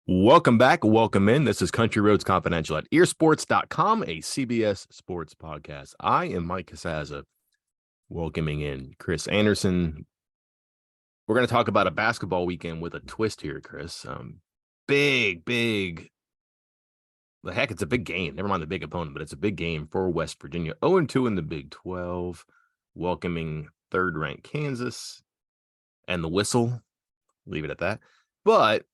Welcome back. Welcome in. This is Country Roads Confidential at earsports.com, a CBS sports podcast. I am Mike Casaza, welcoming in Chris Anderson. We're going to talk about a basketball weekend with a twist here, Chris. Big. The heck, it's a big game. Never mind the big opponent, but it's a big game for West Virginia. 0-2 in the Big 12, welcoming third-ranked Kansas and the whistle. Leave it at that. But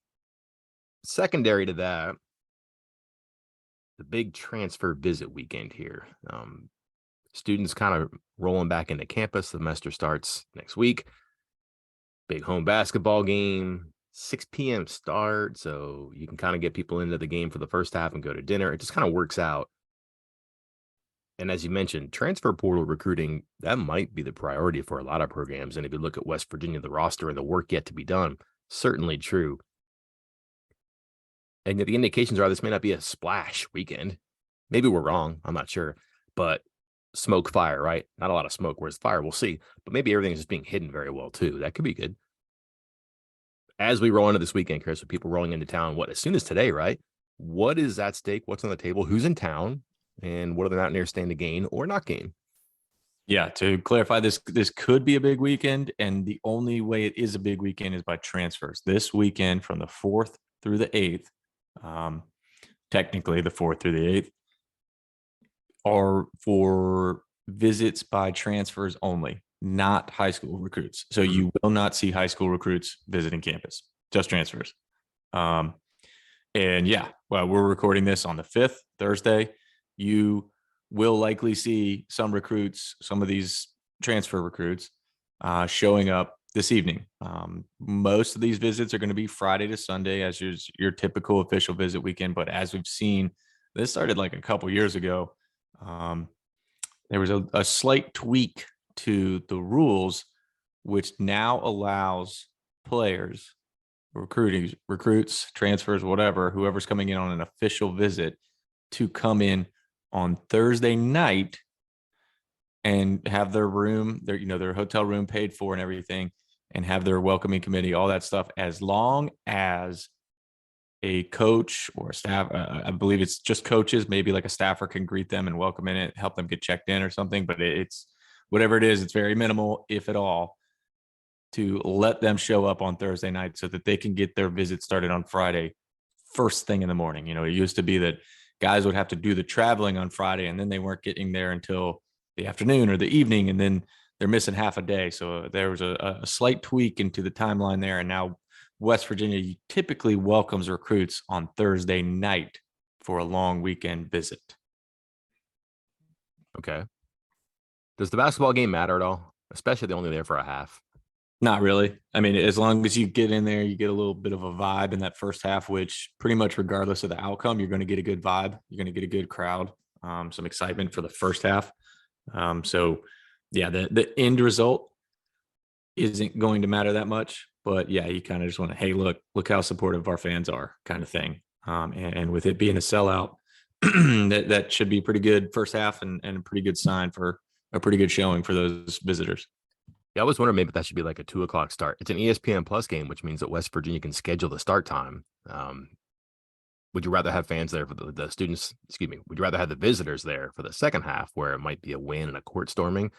secondary to that, the big transfer visit weekend here. Students kind of rolling back into campus. The semester starts next week. Big home basketball game, 6 p.m. start. So you can kind of get people into the game for the first half and go to dinner. It just kind of works out. And as you mentioned, transfer portal recruiting, that might be the priority for a lot of programs. And if you look at West Virginia, the roster and the work yet to be done, certainly true. And the indications are this may not be a splash weekend. Maybe we're wrong. I'm not sure. But smoke, fire, right? Not a lot of smoke. Where's fire? We'll see. But maybe everything is just being hidden very well, too. That could be good. As we roll into this weekend, Chris, with people rolling into town, as soon as today, right? What is at stake? What's on the table? Who's in town? And what are the Mountaineers stand to gain or not gain? Yeah, to clarify, this could be a big weekend. And the only way it is a big weekend is by transfers. This weekend from the 4th through the 8th, technically the 4th through the 8th, are for visits by transfers only, not high school recruits. So you will not see high school recruits visiting campus, just transfers. And yeah, well, we're recording this on the 5th, Thursday. You will likely see some recruits, some of these transfer recruits, showing up this evening. Most of these visits are going to be Friday to Sunday as your typical official visit weekend. But as we've seen, this started like a couple years ago. There was a slight tweak to the rules, which now allows players, recruits, transfers, whatever, whoever's coming in on an official visit to come in on Thursday night and have their room, their hotel room paid for and everything, and have their welcoming committee, all that stuff, as long as a coach or a staff, I believe it's just coaches, maybe like a staffer can greet them and welcome in it, help them get checked in or something. But it's whatever it is, it's very minimal, if at all, to let them show up on Thursday night so that they can get their visit started on Friday, first thing in the morning. It used to be that guys would have to do the traveling on Friday and then they weren't getting there until the afternoon or the evening, and then they're missing half a day. So there was a slight tweak into the timeline there. And now West Virginia typically welcomes recruits on Thursday night for a long weekend visit. Okay. Does the basketball game matter at all? Especially if they're only there for a half. Not really. I mean, as long as you get in there, you get a little bit of a vibe in that first half, which pretty much regardless of the outcome, you're going to get a good vibe. You're going to get a good crowd, some excitement for the first half. So yeah, the end result isn't going to matter that much, but yeah, you kind of just want to, hey, look how supportive our fans are, kind of thing. And with it being a sellout, that should be pretty good first half and a pretty good sign for a pretty good showing for those visitors. Yeah, I was wondering maybe that should be like a 2:00 start. It's an ESPN Plus game, which means that West Virginia can schedule the start time. Would you rather have fans there for the students? Excuse me. Would you rather have the visitors there for the second half, where it might be a win and a court storming,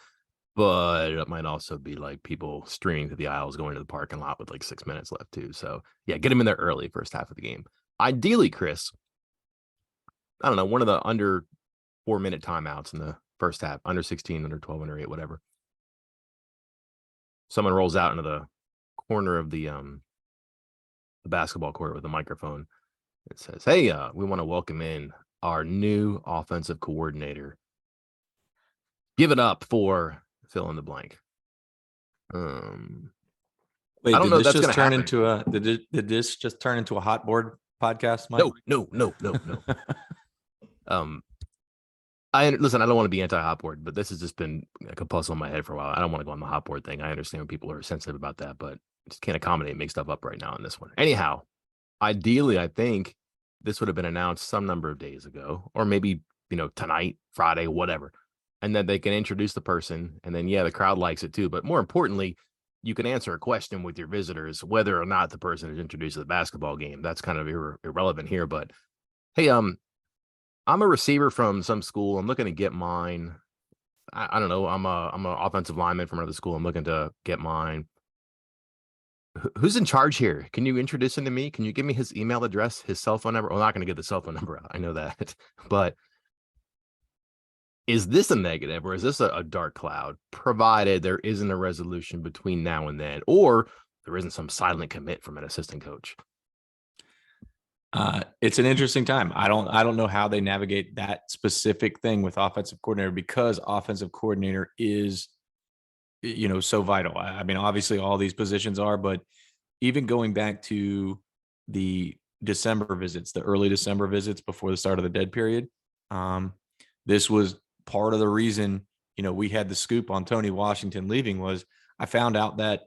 but it might also be like people streaming through the aisles, going to the parking lot with like 6 minutes left too. So yeah, get them in there early, first half of the game. Ideally, Chris, I don't know, one of the under 4-minute timeouts in the first half, under 16, under 12, under 8, whatever. Someone rolls out into the corner of the basketball court with a microphone. It says, hey, we want to welcome in our new offensive coordinator. Give it up for fill in the blank. Wait, I don't know. Did this just turn into a hot board podcast, Mike? No. Listen, I don't want to be anti-hot board, but this has just been like a puzzle in my head for a while. I don't want to go on the hot board thing. I understand when people are sensitive about that, but I just can't accommodate and make stuff up right now on this one. Anyhow, ideally, I think this would have been announced some number of days ago, or maybe, tonight, Friday, whatever. And then they can introduce the person. And then, yeah, the crowd likes it too. But more importantly, you can answer a question with your visitors, whether or not the person is introduced to the basketball game. That's kind of irrelevant here. But hey, I'm a receiver from some school. I'm looking to get mine. I don't know. I'm an offensive lineman from another school. I'm looking to get mine. Who's in charge here? Can you introduce him to me? Can you give me his email address, his cell phone number? Well, I'm not going to get the cell phone number out. I know that. But is this a negative or is this a dark cloud, provided there isn't a resolution between now and then, or there isn't some silent commit from an assistant coach? It's an interesting time. I don't know how they navigate that specific thing with offensive coordinator, because offensive coordinator is, so vital. I mean, obviously all these positions are, but even going back to the December visits, the early December visits before the start of the dead period, this was part of the reason, we had the scoop on Tony Washington leaving. Was I found out that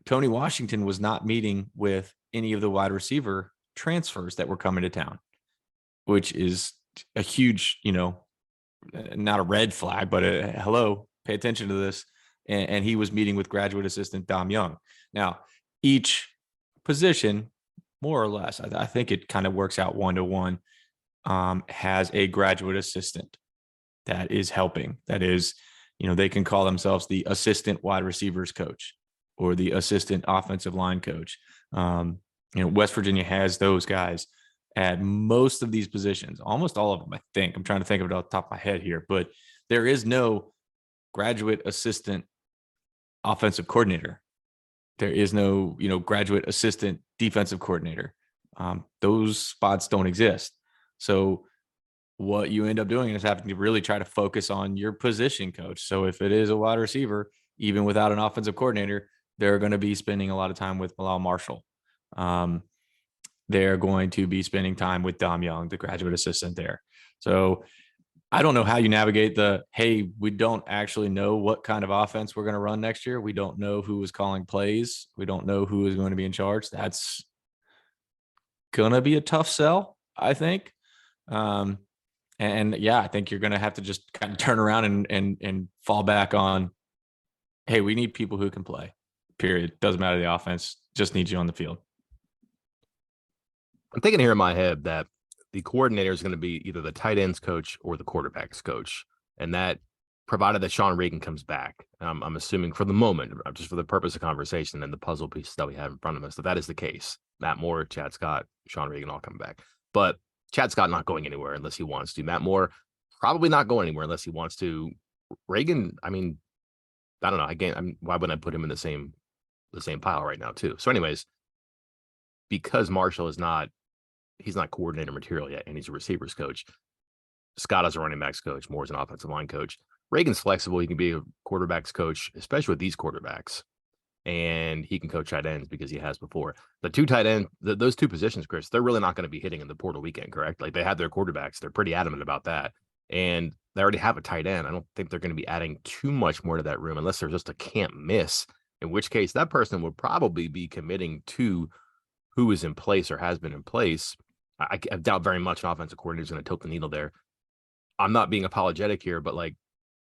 Tony Washington was not meeting with any of the wide receiver transfers that were coming to town, which is a huge, not a red flag, but hello, pay attention to this. And he was meeting with graduate assistant Dom Young. Now, each position, more or less, I think it kind of works out 1-to-1, has a graduate assistant that is helping. That is, they can call themselves the assistant wide receivers coach or the assistant offensive line coach. West Virginia has those guys at most of these positions, almost all of them, I think. I'm trying to think of it off the top of my head here, but there is no graduate assistant offensive coordinator. There is no, graduate assistant defensive coordinator. Those spots don't exist. So what you end up doing is having to really try to focus on your position coach. So if it is a wide receiver, even without an offensive coordinator, they're going to be spending a lot of time with Bilal Marshall. They're going to be spending time with Dom Young, the graduate assistant there. So I don't know how you navigate hey, we don't actually know what kind of offense we're going to run next year. We don't know who is calling plays. We don't know who is going to be in charge. That's going to be a tough sell, I think. And yeah, I think you're going to have to just kind of turn around and fall back on, hey, we need people who can play, period. Doesn't matter the offense, just needs you on the field. I'm thinking here in my head that the coordinator is going to be either the tight ends coach or the quarterbacks coach. And that, provided that Sean Reagan comes back, I'm assuming for the moment, just for the purpose of conversation and the puzzle pieces that we have in front of us, that is the case. Matt Moore, Chad Scott, Sean Reagan all come back. But Chad Scott not going anywhere unless he wants to. Matt Moore probably not going anywhere unless he wants to. Reagan, I mean, I don't know. Again, why wouldn't I put him in the same pile right now too? So anyways, because Marshall he's not coordinator material yet, and he's a receivers coach. Scott is a running backs coach. Moore's an offensive line coach. Reagan's flexible. He can be a quarterbacks coach, especially with these quarterbacks. And he can coach tight ends because he has before. The two tight end, those two positions, Chris, they're really not going to be hitting in the portal weekend, correct? Like, they have their quarterbacks. They're pretty adamant about that. And they already have a tight end. I don't think they're going to be adding too much more to that room unless there's just a can't miss, in which case that person would probably be committing to who is in place or has been in place. I doubt very much an offensive coordinator is going to tilt the needle there. I'm not being apologetic here, but like,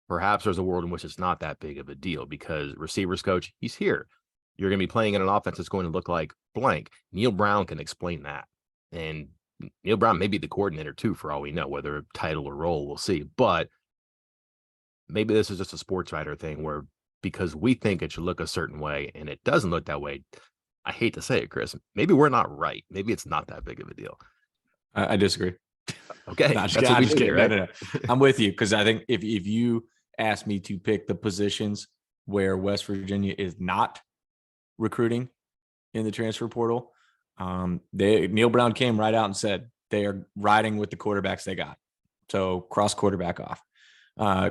perhaps there's a world in which it's not that big of a deal because receivers coach, he's here. You're going to be playing in an offense that's going to look like blank. Neil Brown can explain that. And Neil Brown may be the coordinator too, for all we know, whether title or role, we'll see. But maybe this is just a sports writer thing where, because we think it should look a certain way and it doesn't look that way, I hate to say it, Chris, maybe we're not right. Maybe it's not that big of a deal. I disagree. Okay. That's what we do, right? No. I'm with you, because I think if you ask me to pick the positions where West Virginia is not recruiting in the transfer portal, Neil Brown came right out and said they are riding with the quarterbacks they got. So cross quarterback off,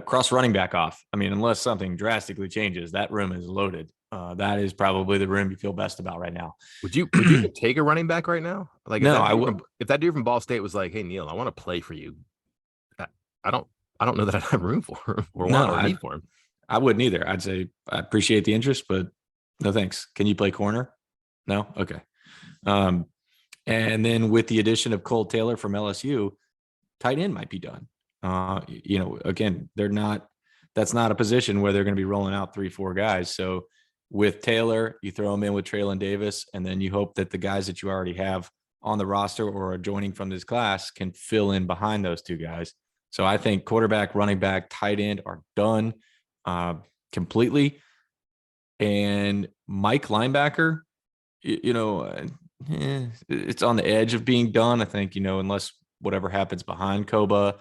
cross running back off. I mean, unless something drastically changes, that room is loaded. That is probably the room you feel best about right now. Would you even take a running back right now? Like, no, I would. If that dude from Ball State was like, "Hey Neil, I want to play for you," I don't know that I'd have room for him or need for him. I wouldn't either. I'd say I appreciate the interest, but no thanks. Can you play corner? No, okay. And then with the addition of Cole Taylor from LSU, tight end might be done. Again, that's not a position where they're going to be rolling out 3-4 guys. So with Taylor, you throw him in with Traylon Davis, and then you hope that the guys that you already have on the roster or are joining from this class can fill in behind those two guys. So I think quarterback, running back, tight end are done completely. And Mike linebacker, it's on the edge of being done. I think, unless whatever happens behind Koba,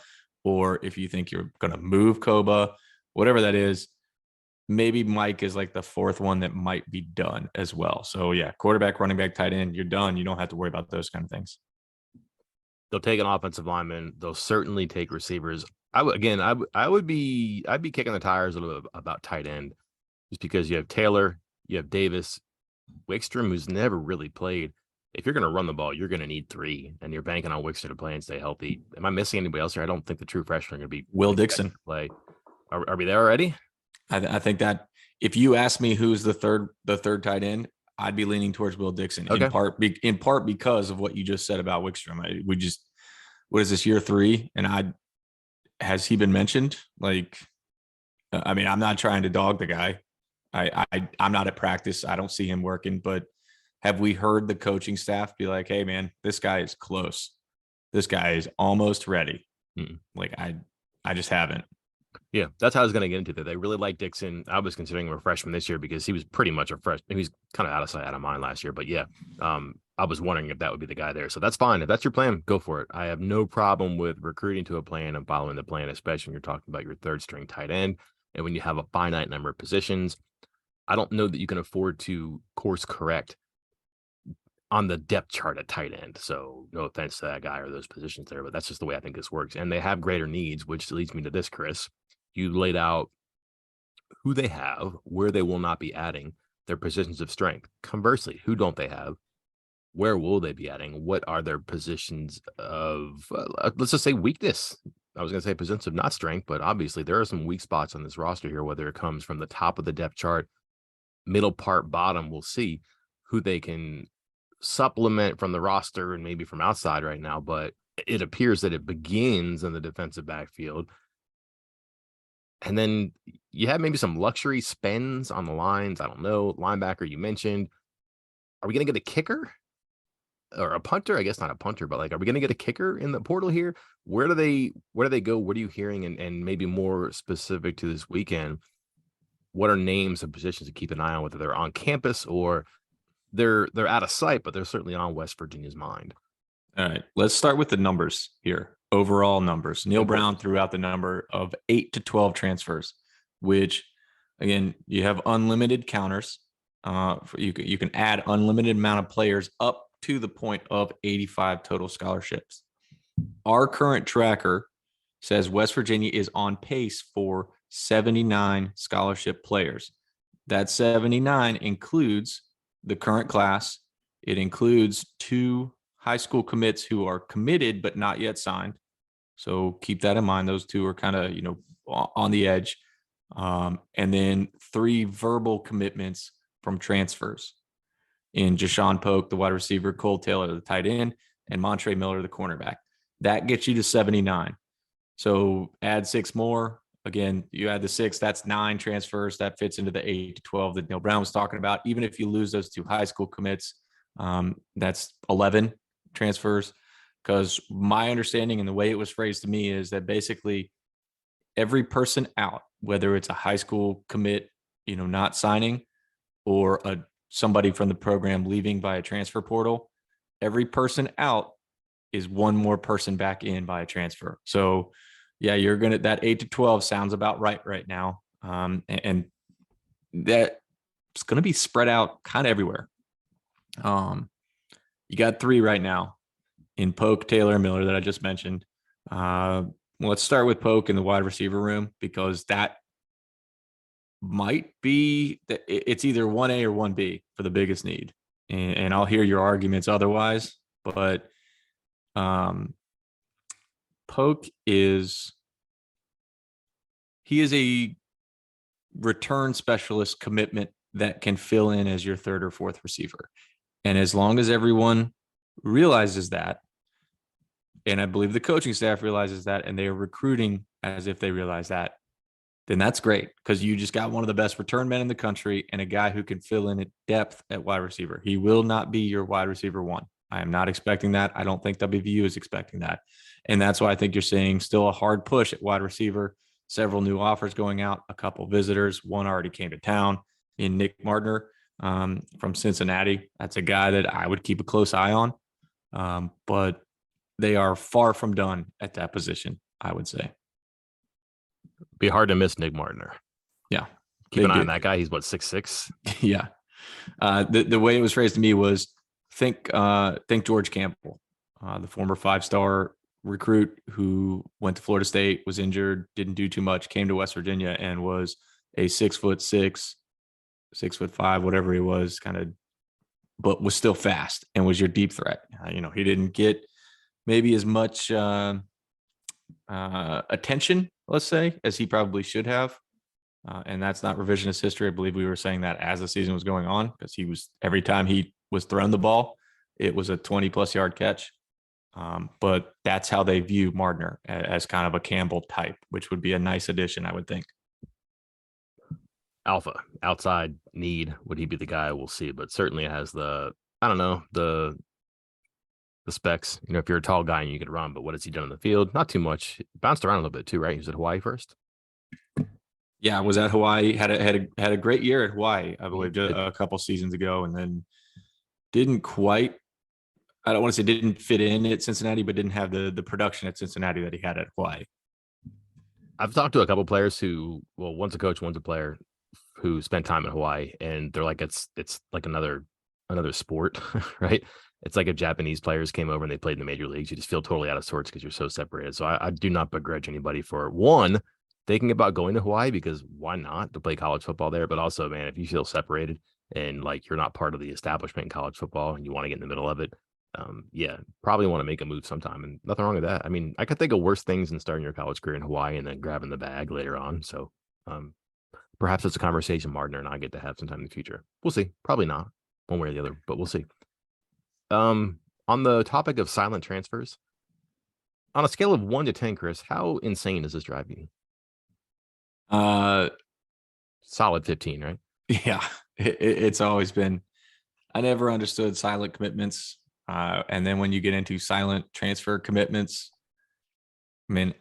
or if you think you're going to move Koba, whatever that is, maybe Mike is like the fourth one that might be done as well. So yeah, quarterback, running back, tight end, you're done. You don't have to worry about those kind of things. They'll take an offensive lineman. They'll certainly take receivers. I'd be kicking the tires a little bit about tight end, just because you have Taylor, you have Davis, Wickstrom, who's never really played. If you're going to run the ball, you're going to need 3, and you're banking on Wickstrom to play and stay healthy. Am I missing anybody else here? I don't think the true freshmen are going to be Will Dixon play. Are we there already? I think that if you ask me who's the third tight end, I'd be leaning towards Will Dixon, Okay. in part because of what you just said about Wickstrom. What is this, year 3? And has he been mentioned? Like, I mean, I'm not trying to dog the guy. I'm not at practice. I don't see him working, but have we heard the coaching staff be like, hey man, this guy is close. This guy is almost ready. Like I just haven't. Yeah, that's how I was going to get into that. They really like Dixon. I was considering him a freshman this year because he was pretty much a freshman. He was kind of out of sight, out of mind last year. But yeah, I was wondering if that would be the guy there. So that's fine. If that's your plan, go for it. I have no problem with recruiting to a plan and following the plan, especially when you're talking about your third string tight end and when you have a finite number of positions. I don't know that you can afford to course correct on the depth chart at tight end. So no offense to that guy or those positions there, but that's just the way I think this works. And they have greater needs, which leads me to this, Chris. You laid out who they have, where they will not be adding, their positions of strength. Conversely, who don't they have? Where will they be adding? What are their positions of, let's just say, weakness? I was going to say positions of not strength, but obviously there are some weak spots on this roster here, whether it comes from the top of the depth chart, middle part, bottom. We'll see who they can supplement from the roster and maybe from outside right now, but it appears that it begins in the defensive backfield. And then you have maybe some luxury spends on the lines. I don't know. Linebacker, you mentioned. Are we going to get a kicker or a punter? I guess not a punter, but like, are we going to get a kicker in the portal here? Where do they go? What are you hearing? And maybe more specific to this weekend, what are names and positions to keep an eye on, whether they're on campus or they're out of sight, but they're certainly on West Virginia's mind? All right, let's start with the numbers here. Overall numbers. Neil Brown threw out the number of 8 to 12 transfers, which, again, you have unlimited counters. You can add unlimited amount of players up to the point of 85 total scholarships. Our current tracker says West Virginia is on pace for 79 scholarship players. That 79 includes the current class. It includes 2 high school commits who are committed but not yet signed. So keep that in mind. Those 2 are kind of, on the edge. And then 3 verbal commitments from transfers in Jashawn Polk, the wide receiver, Cole Taylor, the tight end, and Montre Miller, the cornerback. That gets you to 79. So add 6 more. Again, you add the 6, that's 9 transfers. That fits into the 8 to 12 that Neil Brown was talking about. Even if you lose those 2 high school commits, that's 11 transfers. Because my understanding and the way it was phrased to me is that basically every person out, whether it's a high school commit, not signing, or somebody from the program leaving by a transfer portal, every person out is 1 more person back in by a transfer. So yeah, that 8 to 12 sounds about right now. And that's going to be spread out kind of everywhere. You got 3 right now in Polk, Taylor, and Miller that I just mentioned. Let's start with Polk in the wide receiver room, because that might be it's either 1A or 1B for the biggest need. And I'll hear your arguments otherwise, but Polk is a return specialist commitment that can fill in as your 3rd or 4th receiver. And as long as everyone realizes that, and I believe the coaching staff realizes that, and they are recruiting as if they realize that, then that's great because you just got one of the best return men in the country and a guy who can fill in at depth at wide receiver. He will not be your wide receiver one. I am not expecting that. I don't think WVU is expecting that. And that's why I think you're seeing still a hard push at wide receiver, several new offers going out, a couple visitors. One already came to town in Nick Gardner from Cincinnati. That's a guy that I would keep a close eye on. But they are far from done at that position, I would say. Be hard to miss Nick Martiner. Yeah. Keep an eye on that guy. He's what, 6'6"? Yeah. The way it was phrased to me was think George Campbell, the former 5-star recruit who went to Florida State, was injured, didn't do too much, came to West Virginia and was a 6'6", 6'5", whatever he was, kind of, but was still fast and was your deep threat. He didn't get maybe as much attention, let's say, as he probably should have. And that's not revisionist history. I believe we were saying that as the season was going on, because he was, every time he was thrown the ball, it was a 20+ yard catch. But that's how they view Mardner, as kind of a Campbell type, which would be a nice addition, I would think. Alpha, outside need. Would he be the guy? We'll see. But certainly has the specs. If you're a tall guy and you could run, but what has he done in the field? Not too much. Bounced around a little bit too, right? He was at Hawaii first. Yeah, was at Hawaii. Had a great year at Hawaii, I believe, a couple seasons ago, and then didn't quite. I don't want to say didn't fit in at Cincinnati, but didn't have the production at Cincinnati that he had at Hawaii. I've talked to a couple players who, well, one's a coach, one's a player who spent time in Hawaii, and they're like, it's like another sport, right? It's like if Japanese players came over and they played in the major leagues, you just feel totally out of sorts because you're so separated. So I do not begrudge anybody for one thinking about going to Hawaii, because why not, to play college football there? But also, man, if you feel separated and like you're not part of the establishment in college football and you want to get in the middle of it, yeah, probably want to make a move sometime, and nothing wrong with that. I mean, I could think of worse things than starting your college career in Hawaii and then grabbing the bag later on. So perhaps it's a conversation Mardner and I get to have sometime in the future. We'll see. Probably not one way or the other, but we'll see. On the topic of silent transfers, on a scale of 1 to 10, Chris, how insane does this drive you? Solid 15, right? Yeah, it's always been. I never understood silent commitments, and then when you get into silent transfer commitments, I mean,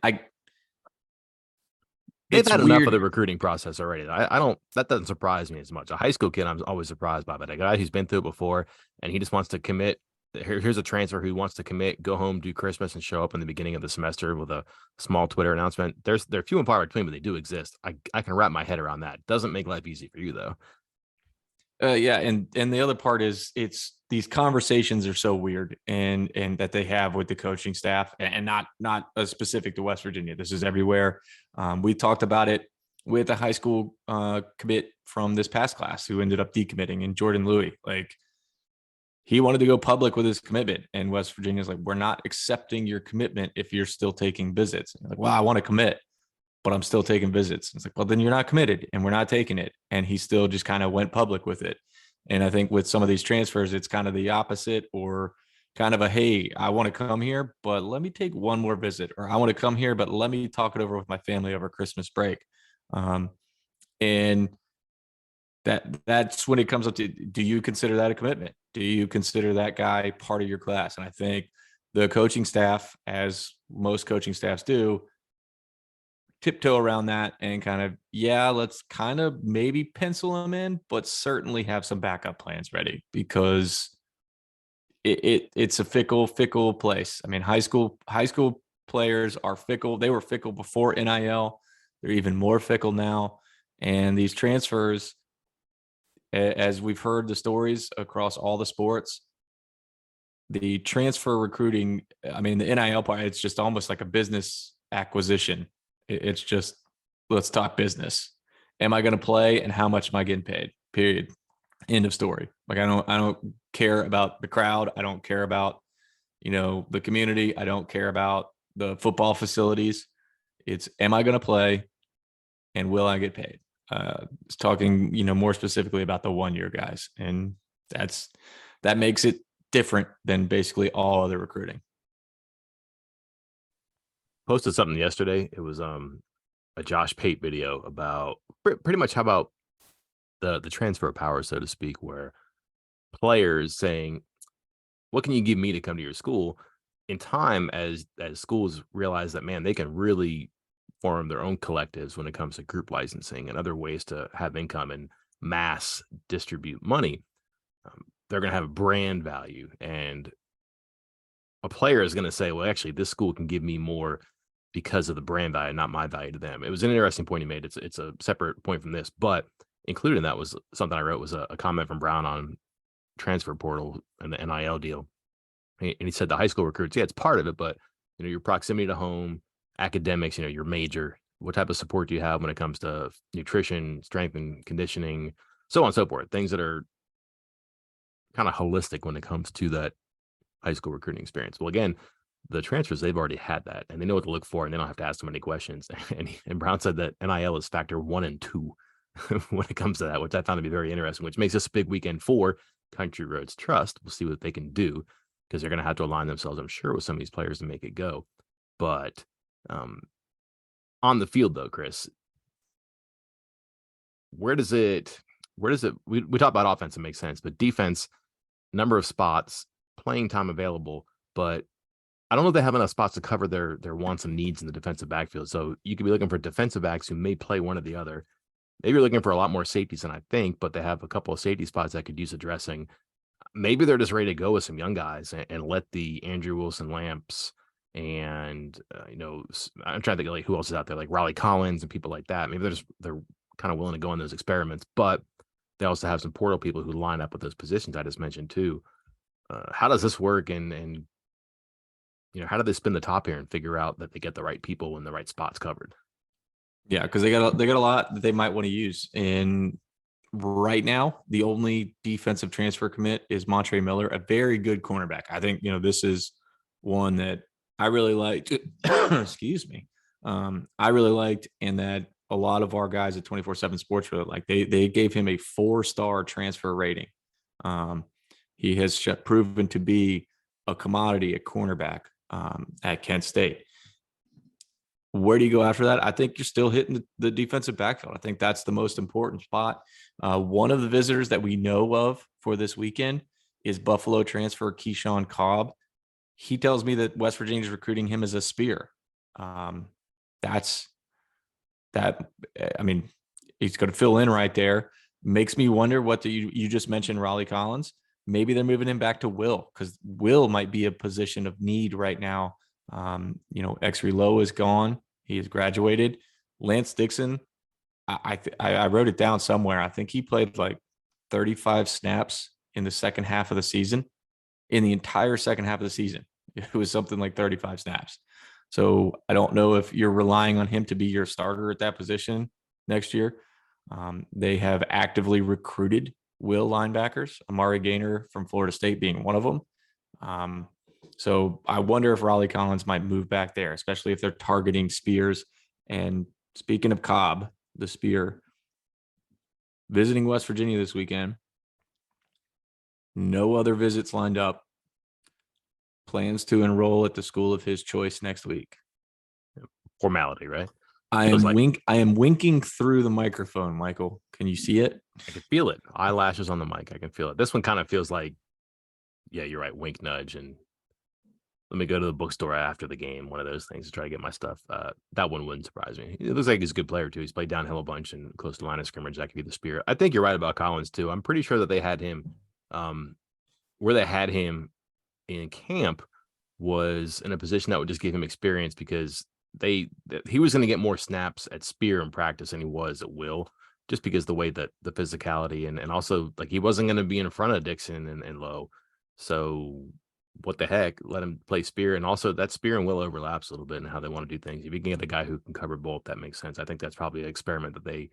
They've had enough of the recruiting process already. I don't. That doesn't surprise me as much. A high school kid, I'm always surprised by, but a guy who's been through it before and he just wants to commit. Here's a transfer who wants to commit, go home, do Christmas, and show up in the beginning of the semester with a small Twitter announcement. They're few and far between, but they do exist. I can wrap my head around that. Doesn't make life easy for you though. Yeah, and the other part is it's these conversations are so weird and that they have with the coaching staff, and not specific to West Virginia. This is everywhere. We talked about it with a high school commit from this past class who ended up decommitting, and Jordan Louis. Like, he wanted to go public with his commitment, and West Virginia's like, we're not accepting your commitment if you're still taking visits. Like, well, I want to commit, but I'm still taking visits. It's like, well, then you're not committed and we're not taking it. And he still just kind of went public with it. And I think with some of these transfers, it's kind of the opposite, or kind of a, hey, I want to come here, but let me take one more visit, or I want to come here, but let me talk it over with my family over Christmas break. And that's when it comes up to, do you consider that a commitment? Do you consider that guy part of your class? And I think the coaching staff, as most coaching staffs do, tiptoe around that and kind of, yeah, let's kind of maybe pencil him in, but certainly have some backup plans ready, because it's a fickle place. I mean, high school players are fickle. They were fickle before NIL. They're even more fickle now. And these transfers, as we've heard the stories across all the sports, the transfer recruiting, I mean, the NIL part, it's just almost like a business acquisition. It's just, let's talk business. Am I going to play, and how much am I getting paid? Period. End of story. Like, I don't care about the crowd. I don't care about, the community. I don't care about the football facilities. It's, am I going to play, and will I get paid? It's talking, more specifically about the 1-year guys. And that makes it different than basically all other recruiting. Posted something yesterday. It was a Josh Pate video about pretty much how about the transfer power, so to speak, where players saying, "What can you give me to come to your school?" In time, as schools realize that, man, they can really form their own collectives when it comes to group licensing and other ways to have income and mass distribute money. They're going to have brand value, and a player is going to say, "Well, actually, this school can give me more because of the brand value, not my value to them." It was an interesting point he made. It's a separate point from this, but included in that was something I wrote was a comment from Brown on transfer portal and the NIL deal. And he said the high school recruits, yeah, it's part of it, but your proximity to home, academics, your major, what type of support do you have when it comes to nutrition, strength and conditioning, so on and so forth. Things that are kind of holistic when it comes to that high school recruiting experience. Well, again, the transfers, they've already had that and they know what to look for and they don't have to ask so many questions. And Brown said that NIL is factor 1 and 2 when it comes to that, which I found to be very interesting, which makes this a big weekend for Country Roads Trust. We'll see what they can do because they're going to have to align themselves, I'm sure, with some of these players to make it go. But on the field, though, Chris, where does it, we talk about offense, it makes sense, but defense, number of spots, playing time available, but I don't know if they have enough spots to cover their wants and needs in the defensive backfield. So you could be looking for defensive backs who may play one or the other. Maybe you're looking for a lot more safeties than I think, but they have a couple of safety spots that could use addressing. Maybe they're just ready to go with some young guys and let the Andrew Wilson Lamps and I'm trying to think of like who else is out there, like Raleigh Collins and people like that. Maybe they're kind of willing to go on those experiments, but they also have some portal people who line up with those positions I just mentioned too. How does this work? And how do they spin the top here and figure out that they get the right people in the right spots covered? Yeah, because they got a lot that they might want to use. And right now, the only defensive transfer commit is Montre Miller, a very good cornerback. I think this is one that I really liked. Excuse me. I really liked, and that a lot of our guys at 24/7 Sports really like. They gave him a 4-star transfer rating. He has proven to be a commodity at cornerback at Kent State. Where do you go after that? I think you're still hitting the defensive backfield. I think that's the most important spot. One of the visitors that we know of for this weekend is Buffalo transfer Keyshawn Cobb. He tells me that West Virginia is recruiting him as a spear. That's that. I mean, he's going to fill in right there. Makes me wonder what you just mentioned, Raleigh Collins. Maybe they're moving him back to Will because Will might be a position of need right now. X-Ray Lowe is gone. He has graduated. Lance Dixon, I wrote it down somewhere. I think he played like 35 snaps in the second half of the season. In the entire second half of the season, it was something like 35 snaps. So I don't know if you're relying on him to be your starter at that position next year. They have actively recruited will linebackers, Amari Gaynor from Florida State being one of them. So I wonder if Raleigh Collins might move back there, especially if they're targeting spears. And speaking of Cobb, the spear, visiting West Virginia this weekend. No other visits lined up. Plans to enroll at the school of his choice next week. Formality, right? I am winking through the microphone, Michael. Can you see it? I can feel it. Eyelashes on the mic. I can feel it. This one kind of feels like, yeah, you're right. Wink, nudge, and let me go to the bookstore after the game. One of those things to try to get my stuff. That one wouldn't surprise me. It looks like he's a good player too. He's played downhill a bunch and close to line of scrimmage. That could be the spirit. I think you're right about Collins too. I'm pretty sure that they had him, where they had him in camp was in a position that would just give him experience because he was going to get more snaps at spear in practice than he was at will, just because the way that the physicality and also like he wasn't going to be in front of Dixon and Lowe. So what the heck, let him play spear. And also that spear and will overlaps a little bit in how they want to do things. If you can get a guy who can cover both, that makes sense. I think that's probably an experiment that they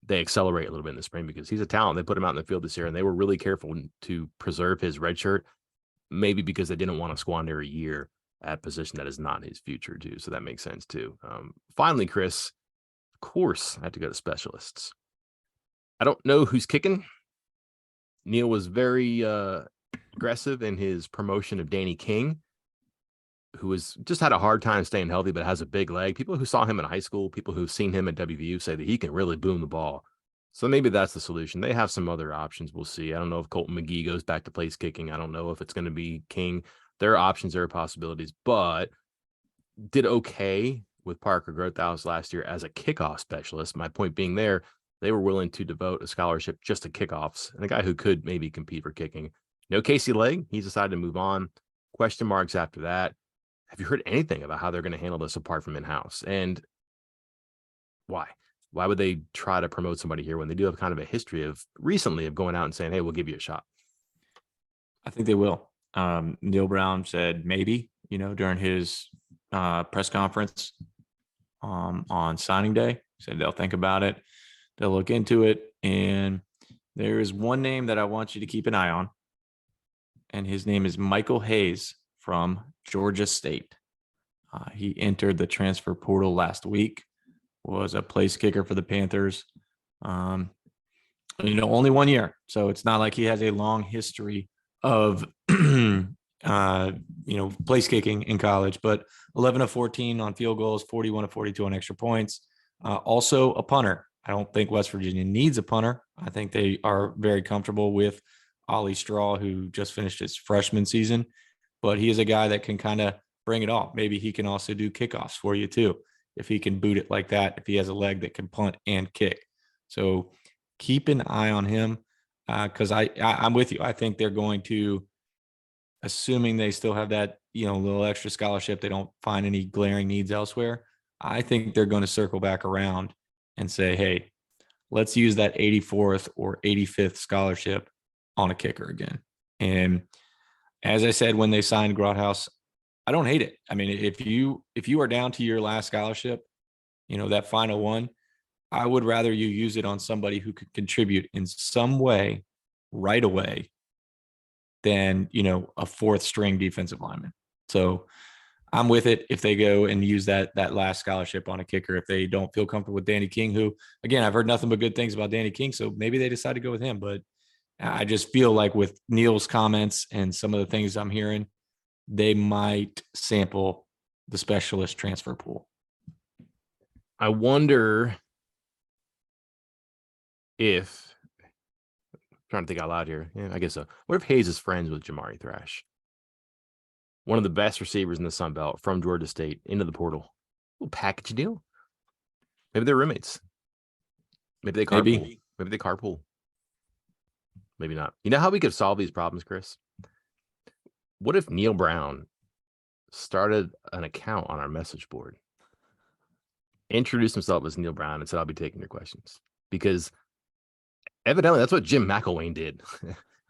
accelerate a little bit in the spring because he's a talent. They put him out in the field this year and they were really careful to preserve his red shirt, maybe because they didn't want to squander a year at a position that is not his future too. So that makes sense too. Finally, Chris, of course, I have to go to specialists. I don't know who's kicking. Neil was very aggressive in his promotion of Danny King. who has just had a hard time staying healthy, but has a big leg. People who saw him in high school, people who've seen him at WVU say that he can really boom the ball. So maybe that's the solution. They have some other options. We'll see. I don't know if Colton McGee goes back to place kicking. I don't know if it's going to be King. There are options, there are possibilities, but did okay with Parker Grothaus last year as a kickoff specialist. My point being there, they were willing to devote a scholarship just to kickoffs and a guy who could maybe compete for kicking. No Casey Legg. He's decided to move on. Question marks after that. Have you heard anything about how they're going to handle this apart from in-house? And why? Why would they try to promote somebody here when they do have kind of a history of recently of going out and saying, hey, we'll give you a shot? I think they will. Neil Brown said maybe, during his press conference on signing day, said they'll think about it. They'll look into it. And there is one name that I want you to keep an eye on. And his name is Michael Hayes from Georgia State. He entered the transfer portal last week, was a place kicker for the Panthers. Only 1 year. So it's not like he has a long history of, place kicking in college, but 11 of 14 on field goals, 41 of 42 on extra points. Also a punter. I don't think West Virginia needs a punter. I think they are very comfortable with Ollie Straw, who just finished his freshman season, but he is a guy that can kind of bring it all. Maybe he can also do kickoffs for you too, if he can boot it like that, if he has a leg that can punt and kick. So keep an eye on him because I'm with you. I think they're going to, assuming they still have that, little extra scholarship, they don't find any glaring needs elsewhere. I think they're going to circle back around and say, hey, let's use that 84th or 85th scholarship on a kicker again. And as I said, when they signed Grothaus, I don't hate it. I mean, if you are down to your last scholarship, that final one, I would rather you use it on somebody who could contribute in some way right away than, a fourth string defensive lineman. So I'm with it if they go and use that last scholarship on a kicker, if they don't feel comfortable with Danny King, who, again, I've heard nothing but good things about Danny King. So maybe they decide to go with him. But I just feel like with Neil's comments and some of the things I'm hearing, they might sample the specialist transfer pool. I wonder if, I'm trying to think out loud here. Yeah, I guess so. What if Hayes is friends with Jamari Thrash? One of the best receivers in the Sun Belt from Georgia State into the portal. Little package deal. Maybe they're roommates. Maybe they carpool. Maybe they carpool. Maybe not. You know how we could solve these problems, Chris? What if Neil Brown started an account on our message board, introduced himself as Neil Brown, and said, I'll be taking your questions? Because evidently that's what Jim McElwain did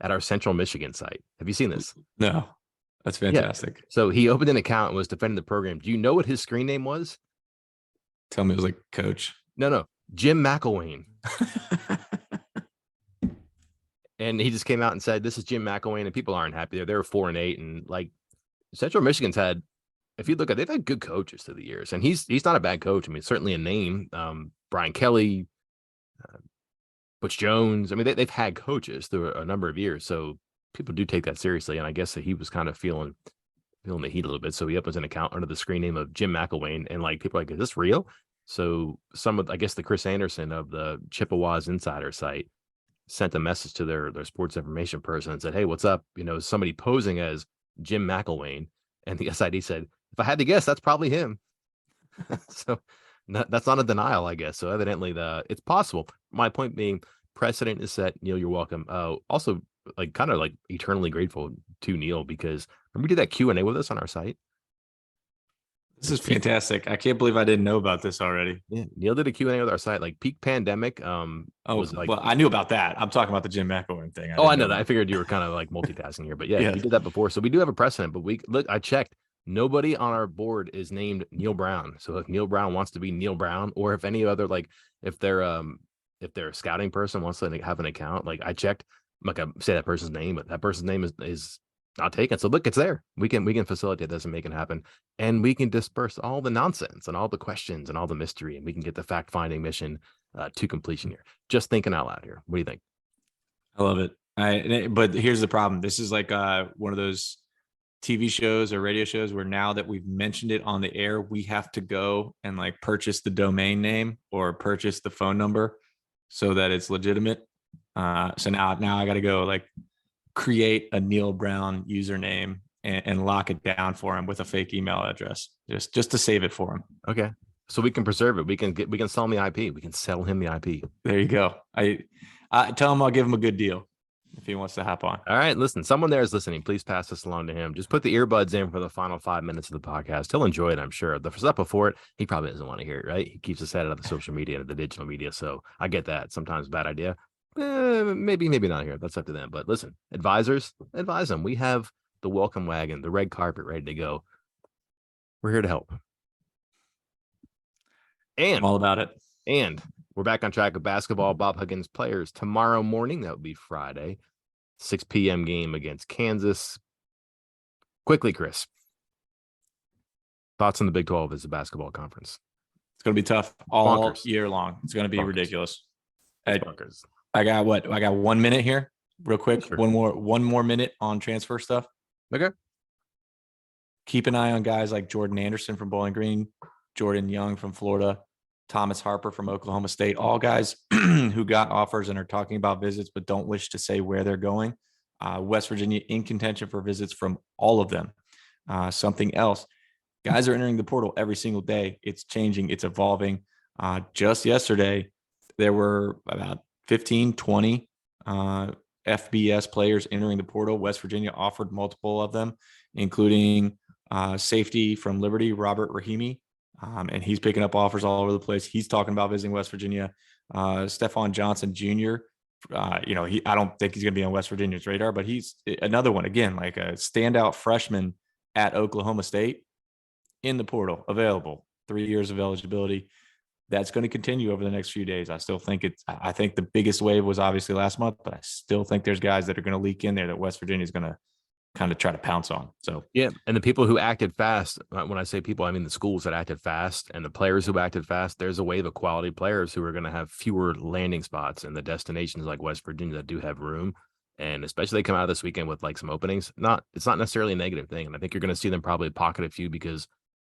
at our Central Michigan site. Have you seen this? No. That's fantastic. Yeah. So he opened an account and was defending the program. Do you know what his screen name was? Tell me it was like Coach. No. Jim McElwain. And he just came out and said, this is Jim McElwain, and people aren't happy there. They were 4-8. And like Central Michigan's had, if you look at, they've had good coaches through the years. And he's not a bad coach. I mean, certainly a name. Brian Kelly, Butch Jones. I mean, they've had coaches through a number of years. So people do take that seriously. And I guess that he was kind of feeling the heat a little bit. So he opens an account under the screen name of Jim McElwain. And like people are like, is this real? So some of, I guess, the Chris Anderson of the Chippewas Insider site sent a message to their sports information person and said, hey, what's up? Somebody posing as Jim McElwain. And the SID said, if I had to guess, that's probably him. So that's not a denial, I guess. So evidently it's possible. My point being, precedent is set. Neil, you're welcome. Also, like kind of like eternally grateful to Neil, because remember we did that Q&A with us on our site. This is fantastic. I can't believe I didn't know about this already. Yeah, Neil did a Q&A with our site, like peak pandemic. Was like, well, I knew about that. I'm talking about the Jim McElwain thing. I know that. I figured you were kind of like multitasking here, but yeah, we did that before. So we do have a precedent, but I checked. Nobody on our board is named Neil Brown. So if Neil Brown wants to be Neil Brown, or if any other, like if they're a scouting person wants to have an account, like I checked, I'm not gonna say that person's name, but that person's name is not taken. So look, it's there. We can facilitate this and make it happen, and we can disperse all the nonsense and all the questions and all the mystery, and we can get the fact finding mission to completion here. Just thinking out loud here. What do you think? I love it. But here's the problem. This is like one of those TV shows or radio shows where now that we've mentioned it on the air, we have to go and like purchase the domain name or purchase the phone number so that it's legitimate. So now I got to go like create a Neil Brown username and lock it down for him with a fake email address just to save it for him. Okay. So we can preserve it. We can sell him the IP. We can sell him the IP. There you go. I tell him I'll give him a good deal if he wants to hop on. All right. Listen, someone there is listening. Please pass this along to him. Just put the earbuds in for the final 5 minutes of the podcast. He'll enjoy it, I'm sure. The stuff before it, he probably doesn't want to hear it, right? He keeps his head out of the social media and the digital media. So I get that. Sometimes bad idea. Maybe not here. That's up to them. But listen, advisors, advise them. We have the welcome wagon, the red carpet ready to go. We're here to help. And I'm all about it. And we're back on track of basketball. Bob Huggins players tomorrow morning. That would be Friday, 6 p.m. game against Kansas. Quickly, Chris. Thoughts on the Big 12 as a basketball conference? It's going to be tough all Bonkers. year long. It's going to be Bonkers. ridiculous. Bonkers. I got 1 minute here, real quick. Sure. One more minute on transfer stuff. Okay. Keep an eye on guys like Jordan Anderson from Bowling Green, Jordan Young from Florida, Thomas Harper from Oklahoma State, all guys who got offers and are talking about visits, but don't wish to say where they're going. West Virginia in contention for visits from all of them. Something else, guys are entering the portal every single day. It's changing. It's evolving. Just yesterday, there were about 15, 20 FBS players entering the portal. West Virginia offered multiple of them, including safety from Liberty, Robert Rahimi. And he's picking up offers all over the place. He's talking about visiting West Virginia. Stephon Johnson Jr., I don't think he's going to be on West Virginia's radar, but he's another one, again, like a standout freshman at Oklahoma State in the portal, available, 3 years of eligibility. That's going to continue over the next few days. I think the biggest wave was obviously last month, but I still think there's guys that are going to leak in there that West Virginia is going to kind of try to pounce on. So yeah, and the people who acted fast, when I say people, I mean the schools that acted fast and the players who acted fast, there's a wave of quality players who are going to have fewer landing spots in the destinations like West Virginia that do have room. And especially they come out this weekend with like some openings. It's not necessarily a negative thing. And I think you're going to see them probably pocket a few because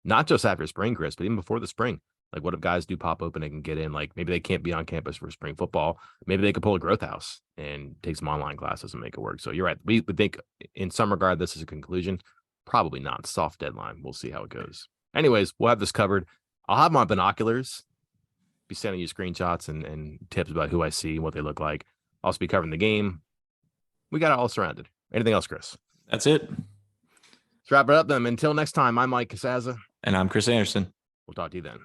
not just after spring, Chris, but even before the spring. Like, what if guys do pop open and can get in? Like, maybe they can't be on campus for spring football. Maybe they could pull a growth house and take some online classes and make it work. So you're right. We think in some regard, this is a conclusion. Probably not. Soft deadline. We'll see how it goes. Anyways, we'll have this covered. I'll have my binoculars, be sending you screenshots and tips about who I see and what they look like. I'll also be covering the game. We got it all surrounded. Anything else, Chris? that's it. Let's wrap it up then. Until next time, I'm Mike Casaza. And I'm Chris Anderson. We'll talk to you then.